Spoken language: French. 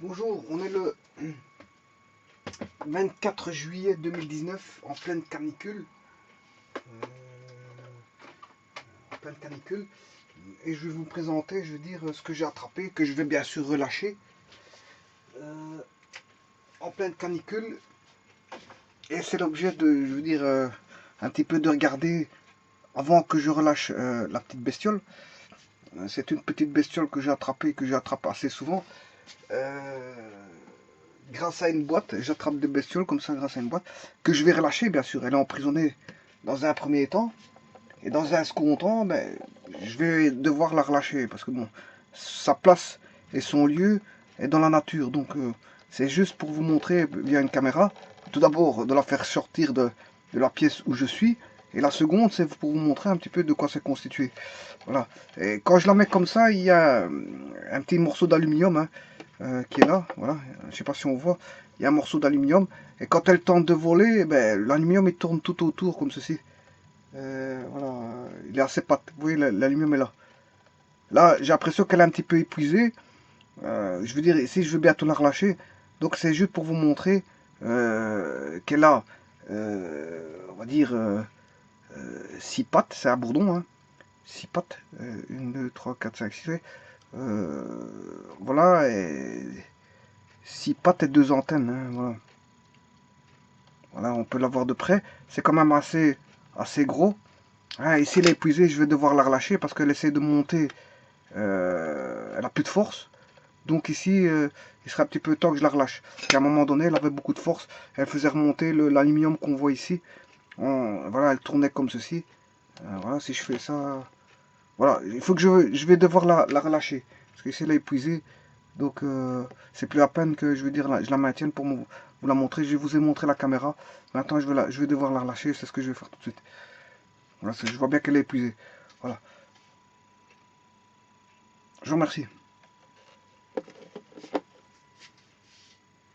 Bonjour, on est le 24 juillet 2019 en pleine canicule. Et je vais vous présenter, je veux dire, ce que j'ai attrapé, que je vais bien sûr relâcher en pleine canicule. Et c'est l'objet de, je veux dire, un petit peu de regarder avant que je relâche la petite bestiole. C'est une petite bestiole que j'ai attrapée, que j'attrape assez souvent. Grâce à une boîte, j'attrape des bestioles comme ça grâce à une boîte, que je vais relâcher bien sûr. Elle est emprisonnée dans un premier temps. Et dans un second temps, ben, je vais devoir la relâcher parce que bon, sa place et son lieu est dans la nature. Donc c'est juste pour vous montrer via une caméra, tout d'abord de la faire sortir de la pièce où je suis. Et la seconde, c'est pour vous montrer un petit peu de quoi c'est constitué. Voilà. Et quand je la mets comme ça, il y a un petit morceau d'aluminium qui est là. Voilà. Je sais pas si on voit. Il y a un morceau d'aluminium. Et quand elle tente de voler, ben, l'aluminium il tourne tout autour comme ceci. Voilà. Il est à ses pattes. Vous voyez, l'aluminium est là. Là, j'ai l'impression qu'elle est un petit peu épuisée. Je veux dire, ici, je veux bientôt la relâcher. Donc, c'est juste pour vous montrer qu'elle a, on va dire, 6 pattes. C'est un bourdon, hein. 6 pattes. 1, 2, 3, 4, 5, 6. Voilà. Et 6 pattes et 2 antennes. Hein, voilà. Voilà, on peut la voir de près. C'est quand même assez gros. Ah, ici, elle est épuisée. Je vais devoir la relâcher parce qu'elle essaie de monter. Elle a plus de force. Donc ici, il serait un petit peu temps que je la relâche. Qu'à un moment donné, elle avait beaucoup de force. Elle faisait remonter l'aluminium qu'on voit ici. Voilà, elle tournait comme ceci. Voilà, si je fais ça... Voilà, il faut que je vais devoir la relâcher. Parce qu'ici, elle est épuisée. Donc, c'est plus à peine que je veux dire, je la maintienne pour vous la montrer. Je vous ai montré la caméra. Maintenant, je vais devoir la relâcher. C'est ce que je vais faire tout de suite. Voilà, je vois bien qu'elle est épuisée. Voilà. Je vous remercie.